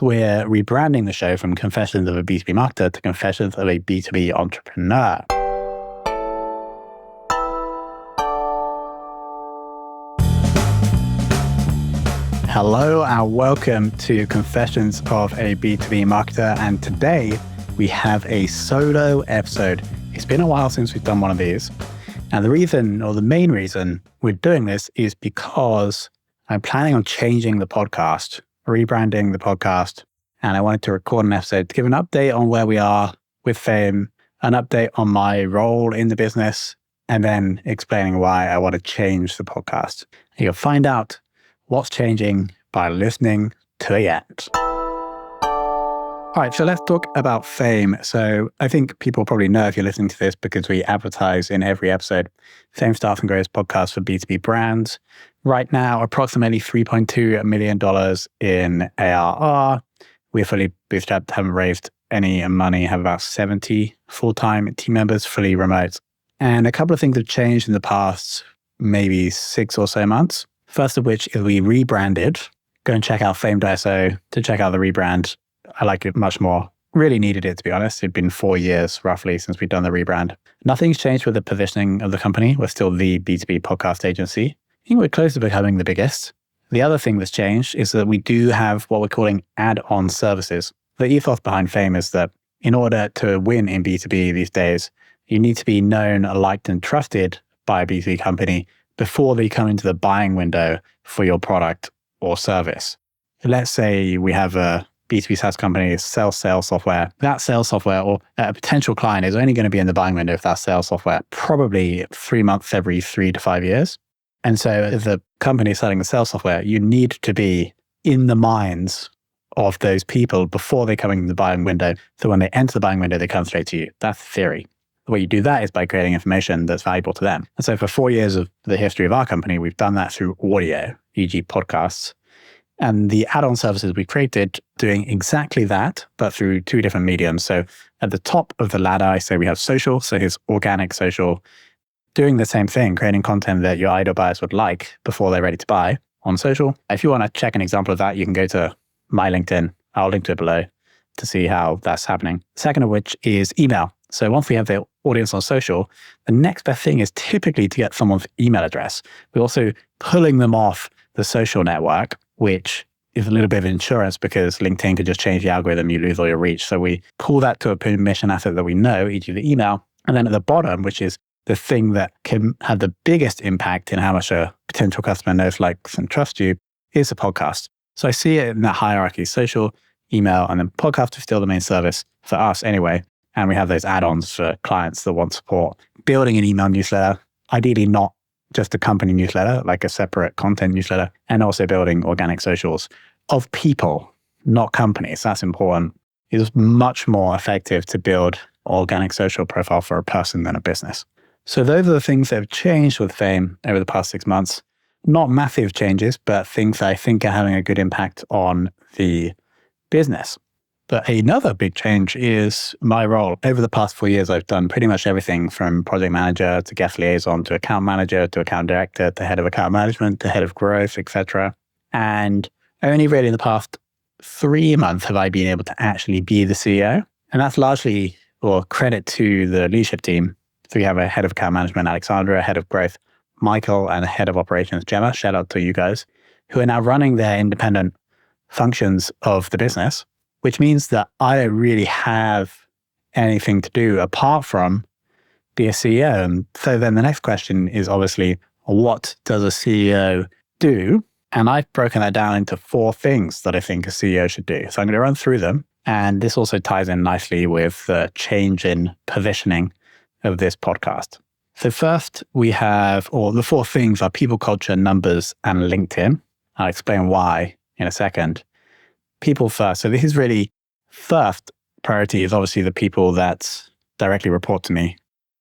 We're rebranding the show from Confessions of a B2B Marketer to Confessions of a B2B Entrepreneur. Hello and welcome to Confessions of a B2B Marketer. And today we have a solo episode. It's been a while since we've done one of these. And the reason, or the main reason we're doing this is because I'm planning on changing the podcast, rebranding the podcast. And I wanted to record an episode to give an update on where we are with Fame, an update on my role in the business, and then explaining why I want to change the podcast. And you'll find out what's changing by listening to the end. All right, so let's talk about Fame. So I think people probably know if you're listening to this because we advertise in every episode. Fame Staff and Growth podcast for B2B brands. Right now, approximately $3.2 million in ARR. We're fully bootstrapped, haven't raised any money, have about 70 full-time team members, fully remote. And a couple of things have changed in the past maybe 6 or so months. First of which is we rebranded. Go and check out fame.so to check out the rebrand. I like it much more. Really needed it, to be honest. It'd been 4 years roughly since we'd done the rebrand. Nothing's changed with the positioning of the company. We're still the B2B podcast agency. I think we're close to becoming the biggest. The other thing that's changed is that we do have what we're calling add-on services. The ethos behind Fame is that in order to win in B2B these days, you need to be known, liked, and trusted by a B2B company before they come into the buying window for your product or service. Let's say we have a B2B SaaS company sells sales software. That sales software or a potential client is only going to be in the buying window of that sales software probably 3 months every 3 to 5 years. And so if the company is selling the sales software, you need to be in the minds of those people before they come in the buying window. So when they enter the buying window, they come straight to you. That's the theory. The way you do that is by creating information that's valuable to them. And so for 4 years of the history of our company, we've done that through audio, e.g. podcasts. And the add-on services we created doing exactly that, but through 2 different mediums. So at the top of the ladder, I say we have social. So here's organic social, doing the same thing, creating content that your ideal buyers would like before they're ready to buy on social. If you want to check an example of that, you can go to my LinkedIn. I'll link to it below to see how that's happening. Second of which is email. So once we have the audience on social, the next best thing is typically to get someone's email address. We're also pulling them off the social network, which is a little bit of insurance because LinkedIn could just change the algorithm, you lose all your reach. So we pull that to a permission asset that we know, e.g. the email. And then at the bottom, which is the thing that can have the biggest impact in how much a potential customer knows, likes, and trusts you, is the podcast. So I see it in that hierarchy: social, email, and then podcast is still the main service for us anyway. And we have those add-ons for clients that want support. Building an email newsletter, ideally not just a company newsletter, like a separate content newsletter, and also building organic socials of people, not companies. That's important. It's much more effective to build organic social profile for a person than a business. So those are the things that have changed with Fame over the past 6 months. Not massive changes, but things I think are having a good impact on the business. But another big change is my role. Over the past 4 years, I've done pretty much everything from project manager to guest liaison to account manager to account director to head of account management to head of growth, etc. And only really in the past 3 months have I been able to actually be the CEO. And that's largely, or credit to the leadership team. So we have a head of account management, Alexandra, a head of growth, Michael, and a head of operations, Gemma. Shout out to you guys, who are now running their independent functions of the business, which means that I don't really have anything to do apart from be a CEO. And so then the next question is obviously, what does a CEO do? And I've broken that down into 4 things that I think a CEO should do. So I'm going to run through them. And this also ties in nicely with the change in positioning of this podcast. So first we have, or the 4 things are people, culture, numbers, and LinkedIn. I'll explain why in a second. People first. So this is really first priority is obviously the people that directly report to me.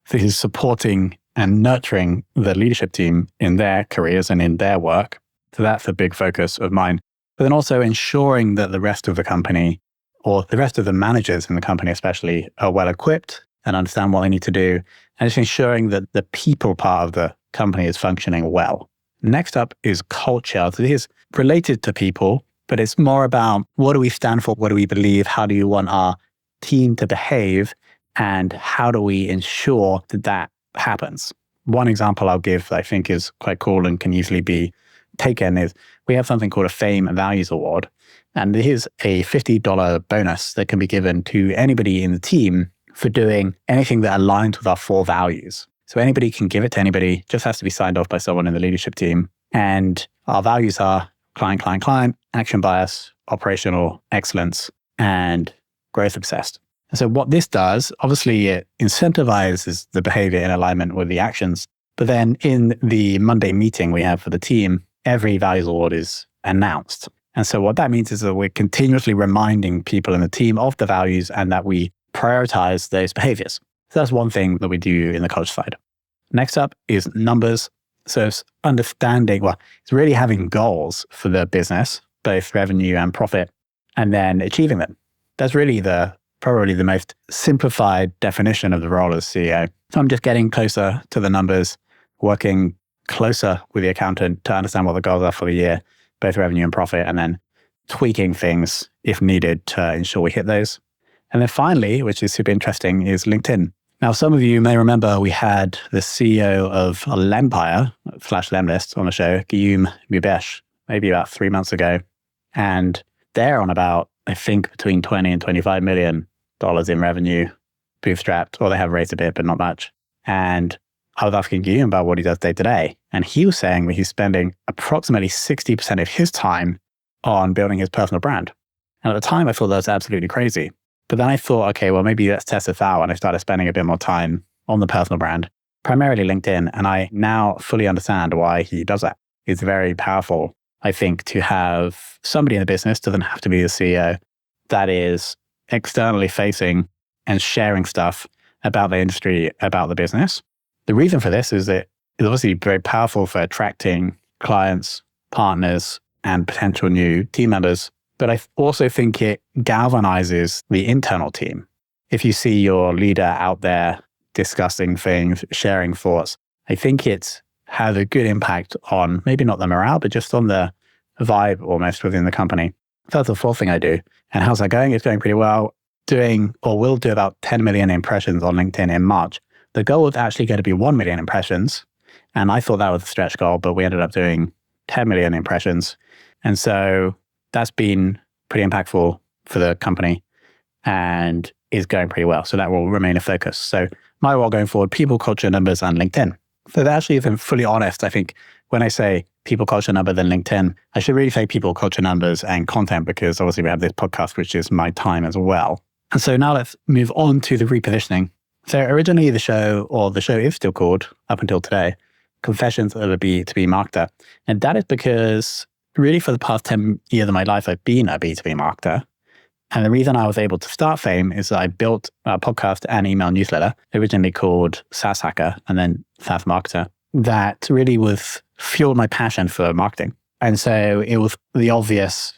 This is supporting and nurturing the leadership team in their careers and in their work. So that's a big focus of mine. But then also ensuring that the rest of the company, or the rest of the managers in the company especially, are well equipped and understand what they need to do, and just ensuring that the people part of the company is functioning well. Next up is culture. So this is related to people, but it's more about what do we stand for? What do we believe? How do you want our team to behave? And how do we ensure that that happens? One example I'll give that I think is quite cool and can easily be taken is we have something called a Fame and Values Award. And here's a $50 bonus that can be given to anybody in the team for doing anything that aligns with our 4 values. So anybody can give it to anybody, just has to be signed off by someone in the leadership team. And our values are client, action bias, operational excellence, and growth obsessed. And so what this does, obviously it incentivizes the behavior in alignment with the actions. But then in the Monday meeting we have for the team, every values award is announced. And so what that means is that we're continuously reminding people in the team of the values and that we prioritize those behaviors. So that's one thing that we do in the culture side. Next up is numbers. So it's understanding, it's really having goals for the business, both revenue and profit, and then achieving them. That's really probably the most simplified definition of the role as CEO. So I'm just getting closer to the numbers, working closer with the accountant to understand what the goals are for the year, both revenue and profit, and then tweaking things if needed to ensure we hit those. And then finally, which is super interesting, is LinkedIn. Now, some of you may remember we had the CEO of Lempire, /Lemlist, on the show, Guillaume Mubesh, maybe about 3 months ago. And they're on about, I think, between 20 and $25 million in revenue, bootstrapped, or they have raised a bit, but not much. And I was asking Guillaume about what he does day to day. And he was saying that he's spending approximately 60% of his time on building his personal brand. And at the time, I thought that was absolutely crazy. But then I thought, okay, well, maybe let's test this out. And I started spending a bit more time on the personal brand, primarily LinkedIn. And I now fully understand why he does that. It's very powerful, I think, to have somebody in the business, doesn't have to be the CEO, that is externally facing and sharing stuff about the industry, about the business. The reason for this is that it's obviously very powerful for attracting clients, partners, and potential new team members. But I also think it galvanizes the internal team. If you see your leader out there discussing things, sharing thoughts, I think it has a good impact on maybe not the morale, but just on the vibe almost within the company. So that's the fourth thing I do. And how's that going? It's going pretty well. We'll do about 10 million impressions on LinkedIn in March. The goal was actually going to be 1 million impressions. And I thought that was a stretch goal, but we ended up doing 10 million impressions. And so that's been pretty impactful for the company and is going pretty well. So that will remain a focus. So my role going forward, people, culture, numbers, and LinkedIn. So that actually, if I'm fully honest, I think when I say people, culture, number, then LinkedIn, I should really say people, culture, numbers, and content, because obviously we have this podcast, which is my time as well. And so now let's move on to the repositioning. So originally the show is still called, up until today, Confessions of a B2B Marketer. And that is because really for the past 10 years of my life, I've been a B2B marketer. And the reason I was able to start Fame is that I built a podcast and email newsletter, originally called SaaS Hacker and then SaaS Marketer, that really fueled my passion for marketing. And so it was the obvious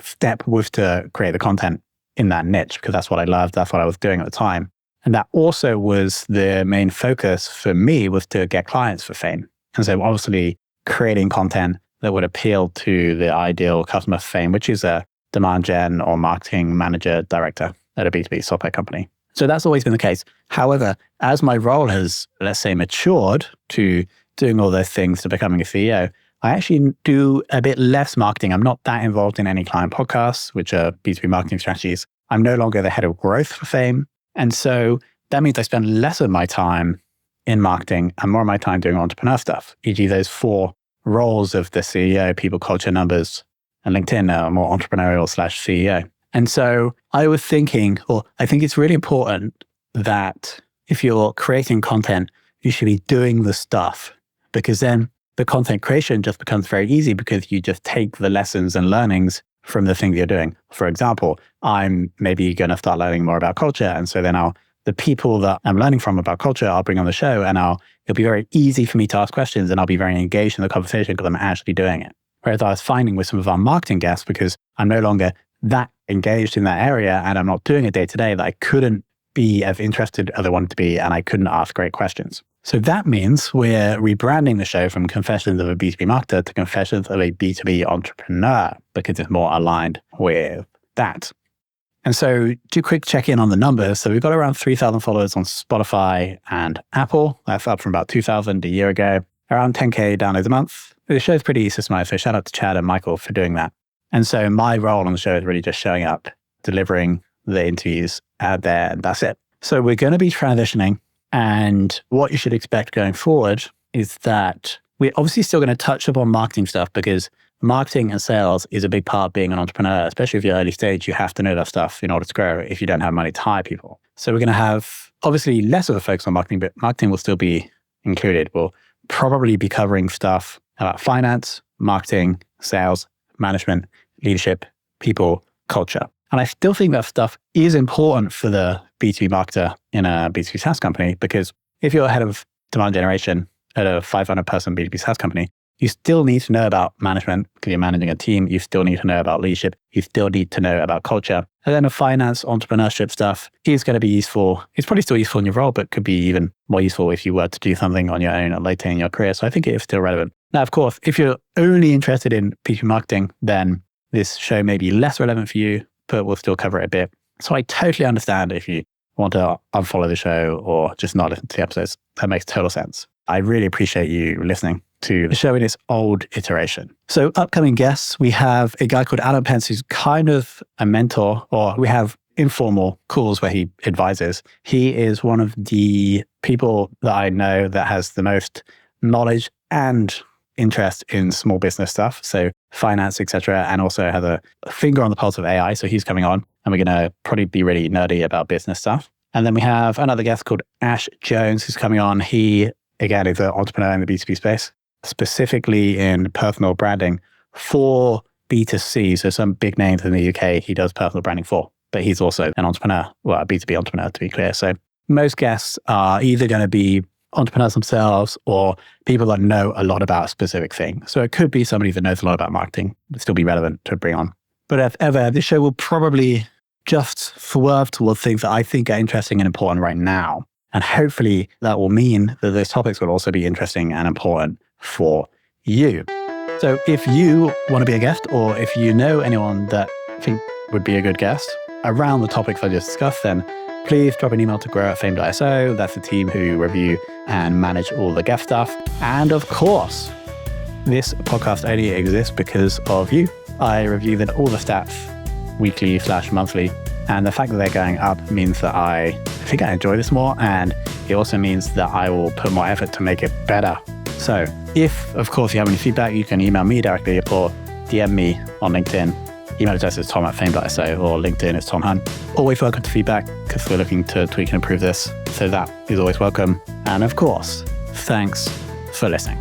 step was to create the content in that niche, because that's what I loved. That's what I was doing at the time. And that also was the main focus for me, was to get clients for Fame. And so obviously creating content that would appeal to the ideal customer for Fame, which is a demand gen or marketing manager director at a B2B software company. So that's always been the case. However, as my role has, let's say, matured to doing all those things to becoming a CEO, I actually do a bit less marketing. I'm not that involved in any client podcasts, which are B2B marketing strategies. I'm no longer the head of growth for Fame. And so that means I spend less of my time in marketing and more of my time doing entrepreneur stuff, e.g. those 4 roles of the CEO, people, culture, numbers, and LinkedIn are more entrepreneurial /CEO. And so I was thinking, I think it's really important that if you're creating content, you should be doing the stuff, because then the content creation just becomes very easy because you just take the lessons and learnings from the thing you're doing. For example, I'm maybe going to start learning more about culture. And so then the people that I'm learning from about culture, I'll bring on the show, and it'll be very easy for me to ask questions, and I'll be very engaged in the conversation because I'm actually doing it. Whereas I was finding with some of our marketing guests, because I'm no longer that engaged in that area and I'm not doing it day to day, that I couldn't be as interested as I wanted to be, and I couldn't ask great questions. So that means we're rebranding the show from Confessions of a B2B Marketer to Confessions of a B2B Entrepreneur because it's more aligned with that. And so do a quick check in on the numbers. So we've got around 3,000 followers on Spotify and Apple. That's up from about 2,000 a year ago. Around 10K downloads a month. The show's pretty systematic. So shout out to Chad and Michael for doing that. And so my role on the show is really just showing up, delivering the interviews out there, and that's it. So we're going to be transitioning. And what you should expect going forward is that we're obviously still going to touch upon marketing stuff because marketing and sales is a big part of being an entrepreneur, especially if you're early stage. You have to know that stuff in order to grow if you don't have money to hire people. So we're going to have obviously less of a focus on marketing, but marketing will still be included. We'll probably be covering stuff about finance, marketing, sales, management, leadership, people, culture. And I still think that stuff is important for the B2B marketer in a B2B SaaS company, because if you're head of demand generation at a 500-person B2B SaaS company, you still need to know about management because you're managing a team. You still need to know about leadership. You still need to know about culture. And then the finance, entrepreneurship stuff is going to be useful. It's probably still useful in your role, but could be even more useful if you were to do something on your own later in your career. So I think it is still relevant. Now, of course, if you're only interested in B2B marketing, then this show may be less relevant for you, but we'll still cover it a bit. So I totally understand if you want to unfollow the show or just not listen to the episodes. That makes total sense. I really appreciate you listening to the show in its old iteration. So upcoming guests, we have a guy called Adam Pence, who's kind of a mentor, or we have informal calls where he advises. He is one of the people that I know that has the most knowledge and interest in small business stuff, so finance, etc., and also has a finger on the pulse of AI. So he's coming on, and we're going to probably be really nerdy about business stuff. And then we have another guest called Ash Jones, who's coming on. He, again, is an entrepreneur in the B2B space, specifically in personal branding for B2C. So some big names in the UK he does personal branding for, but he's also an entrepreneur, well, a B2B entrepreneur, to be clear. So most guests are either going to be entrepreneurs themselves or people that know a lot about a specific thing. So it could be somebody that knows a lot about marketing, but still be relevant to bring on. But if ever, this show will probably just swerve towards things that I think are interesting and important right now. And hopefully that will mean that those topics will also be interesting and important for you. So if you want to be a guest, or if you know anyone that you think would be a good guest around the topics I just discussed, then please drop an email to grow@fame.so. That's the team who review and manage all the guest stuff. And of course, this podcast only exists because of you. I review then all the stats weekly/monthly. And the fact that they're going up means that I think I enjoy this more. And it also means that I will put more effort to make it better. So if, of course, you have any feedback, you can email me directly or DM me on LinkedIn. Email address is tom@fame.so, or LinkedIn is Tom Hunt. Always welcome to feedback because we're looking to tweak and improve this. So that is always welcome. And of course, thanks for listening.